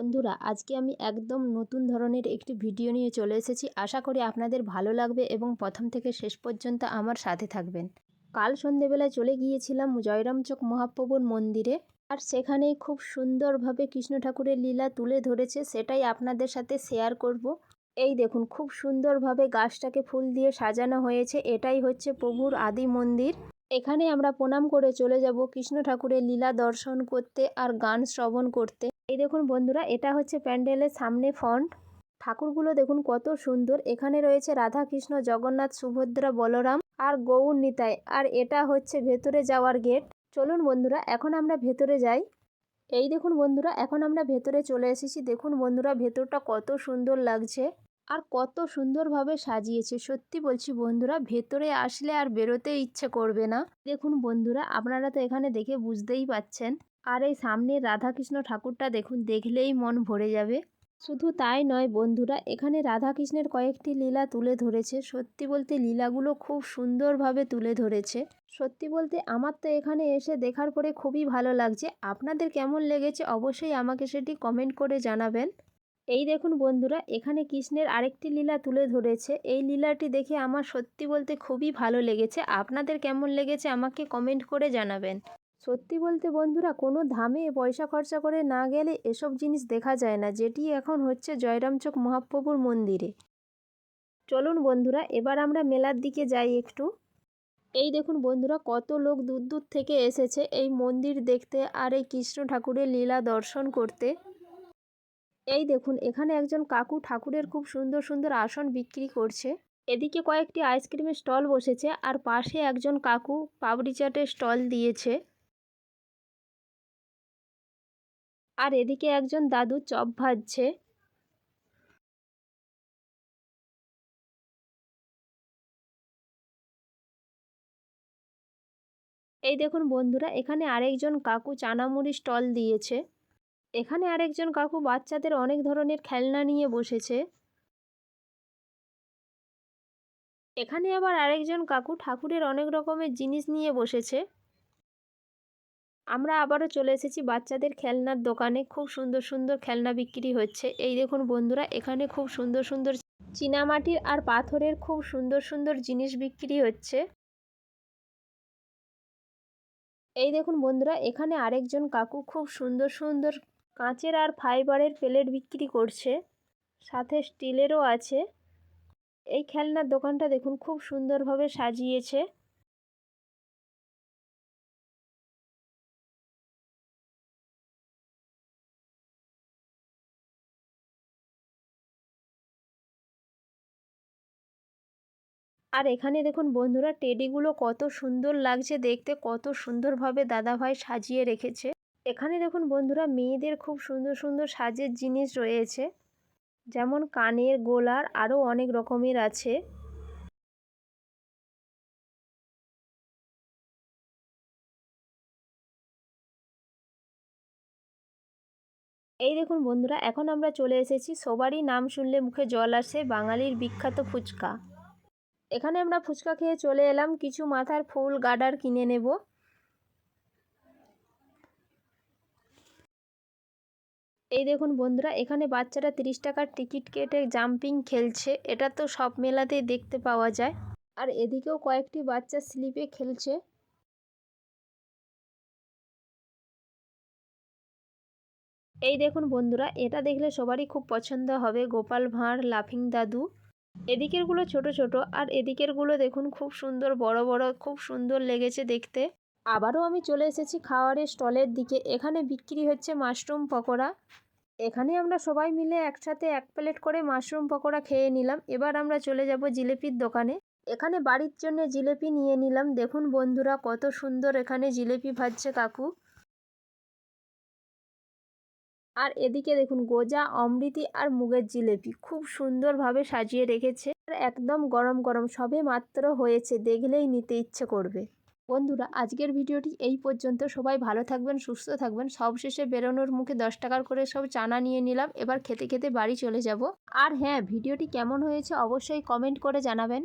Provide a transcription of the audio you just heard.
বন্ধুরা, আজকে আমি একদম নতুন ধরনের একটি ভিডিও নিয়ে চলে এসেছি। আশা করি আপনাদের ভালো লাগবে এবং প্রথম থেকে শেষ পর্যন্ত আমার সাথে থাকবেন। কাল সন্ধেবেলায় চলে গিয়েছিলাম জয়রামচক মহাপ্রভুর মন্দিরে, আর সেখানেই খুব সুন্দরভাবে কৃষ্ণ ঠাকুরের লীলা তুলে ধরেছে, সেটাই আপনাদের সাথে শেয়ার করব। এই দেখুন, খুব সুন্দরভাবে গাছটাকে ফুল দিয়ে সাজানো হয়েছে। এটাই হচ্ছে প্রভুর আদি মন্দির। এখানে আমরা প্রণাম করে চলে যাব কৃষ্ণ ঠাকুরের লীলা দর্শন করতে আর গান শ্রবণ করতে। এই দেখুন বন্ধুরা, এটা হচ্ছে প্যান্ডেলের সামনে ফ্রন্ট। ঠাকুরগুলো দেখুন কত সুন্দর। এখানে রয়েছে রাধা কৃষ্ণ, জগন্নাথ, সুভদ্রা, বলরাম আর গৌর নিতাই। আর এটা হচ্ছে ভেতরে যাওয়ার গেট। চলুন বন্ধুরা, এখন আমরা ভেতরে যাই। এই দেখুন বন্ধুরা, এখন আমরা ভেতরে চলে এসেছি। দেখুন বন্ধুরা, ভেতরটা কত সুন্দর লাগছে আর কত সুন্দরভাবে সাজিয়েছে। সত্যি বলছি বন্ধুরা, ভেতরে আসলে আর বেরোতে ইচ্ছে করবে না। দেখুন বন্ধুরা, আপনারা তো এখানে দেখে বুঝতেই পাচ্ছেন। আর এই সামনে রাধাকৃষ্ণ ঠাকুরটা দেখুন, দেখলেই মন ভরে যাবে। শুধু তাই নয় বন্ধুরা, এখানে রাধাকৃষ্ণের কয়েকটি লীলা তুলে ধরেছে। সত্যি বলতে লীলাগুলো খুব সুন্দরভাবে তুলে ধরেছে। সত্যি বলতে আমার তো এখানে এসে দেখার পরে খুবই ভালো লাগছে। আপনাদের কেমন লেগেছে অবশ্যই আমাকে সেটি কমেন্ট করে জানাবেন। এই দেখুন বন্ধুরা, এখানে কৃষ্ণের আরেকটি লীলা তুলে ধরেছে। এই লীলাটি দেখে আমার সত্যি বলতে খুবই ভালো লেগেছে। আপনাদের কেমন লেগেছে আমাকে কমেন্ট করে জানাবেন। সত্যি বলতে বন্ধুরা, কোনো ধামে পয়সা খরচা করে না গেলে এসব জিনিস দেখা যায় না, যেটি এখন হচ্ছে জয়রামচক মহাপ্রভুর মন্দিরে। চলুন বন্ধুরা, এবার আমরা মেলার দিকে যাই একটু। এই দেখুন বন্ধুরা, কত লোক দূর দূর থেকে এসেছে এই মন্দির দেখতে আর এই কৃষ্ণ ঠাকুরের লীলা দর্শন করতে। এই দেখুন, এখানে একজন কাকু ঠাকুরের খুব সুন্দর সুন্দর আসন বিক্রি করছে। এদিকে কয়েকটি আইসক্রিমের স্টল বসেছে আর পাশে একজন কাকু পাপড়ি চাটের স্টল দিয়েছে। আর এদিকে একজন দাদু চপ ভাজছে। এই দেখুন বন্ধুরা, এখানে আরেকজন কাকু চানামুড়ি স্টল দিয়েছে। এখানে আরেকজন কাকু বাচ্চাদের অনেক ধরনের খেলনা নিয়ে বসেছে। এখানে আবার আরেকজন কাকু ঠাকুরের অনেক রকমের জিনিস নিয়ে বসেছে। আমরা আবারও চলে এসেছি বাচ্চাদের খেলনার দোকানে। খুব সুন্দর সুন্দর খেলনা বিক্রি হচ্ছে। এই দেখুন বন্ধুরা, এখানে খুব সুন্দর সুন্দর চীনামাটির আর পাথরের খুব সুন্দর সুন্দর জিনিস বিক্রি হচ্ছে। এই দেখুন বন্ধুরা, এখানে আরেকজন কাকু খুব সুন্দর সুন্দর কাঁচের আর ফাইবারের প্লেট বিক্রি করছে, সাথে স্টিলেরও আছে। এই খেলনার দোকানটা দেখুন খুব সুন্দরভাবে সাজিয়েছে। আর এখানে দেখুন বন্ধুরা, টেডিগুলো কত সুন্দর লাগছে দেখতে, কত সুন্দরভাবে দাদাভাই সাজিয়ে রেখেছে। এখানে দেখুন বন্ধুরা, মেয়েদের খুব সুন্দর সুন্দর সাজের জিনিস রয়েছে, যেমন কানের, গলার, আরও অনেক রকমের আছে। এই দেখুন বন্ধুরা, এখন আমরা চলে এসেছি, সবারই নাম শুনলে মুখে জল আসে, বাঙালির বিখ্যাত ফুচকা। এখানে আমরা ফুচকা খেয়ে চলে এলাম, কিছু মাথার ফুল গার্ডার কিনে নেব। এই দেখুন বন্ধুরা, এখানে বাচ্চারা 30 টাকার টিকিট কেটে জাম্পিং খেলছে। এটা তো সব মেলাতেই দেখতে পাওয়া যায়। আর এদিকেও কয়েকটি বাচ্চা স্লিপে খেলছে। এই দেখুন বন্ধুরা, এটা দেখলে সবারই খুব পছন্দ হবে, গোপাল ভাঁড়, লাফিং দাদু। এদিকেরগুলো ছোট ছোট আর এদিকেরগুলো দেখুন খুব সুন্দর বড় বড়, খুব সুন্দর লেগেছে দেখতে। আবারও আমি চলে এসেছি খাওয়ারের স্টলের দিকে। এখানে বিক্রি হচ্ছে মাশরুম পকোড়া। এখানে আমরা সবাই মিলে একসাথে 1 প্লেট করে মাশরুম পকোড়া খেয়ে নিলাম। এবার আমরা চলে যাব জিলিপির দোকানে। এখানে বাড়ির জন্য জিলিপি নিয়ে নিলাম। দেখুন বন্ধুরা, কত সুন্দর এখানে জিলিপি ভাজছে কাকু। আর এদিকে দেখুন গজা, অমৃতি আর মুগের জিলিপি খুব সুন্দরভাবে সাজিয়ে রেখেছে। আর একদম গরম গরম, সবে মাত্র হয়েছে, দেখলেই নিতে ইচ্ছে করবে। বন্ধুরা, আজকের ভিডিওটি এই পর্যন্ত। সবাই ভালো থাকবেন, সুস্থ থাকবেন। সবশেষে বেরোনোর মুখে 10 টাকার করে সব চানা নিয়ে নিলাম। এবার খেতে খেতে বাড়ি চলে যাব। আর হ্যাঁ, ভিডিওটি কেমন হয়েছে অবশ্যই কমেন্ট করে জানাবেন।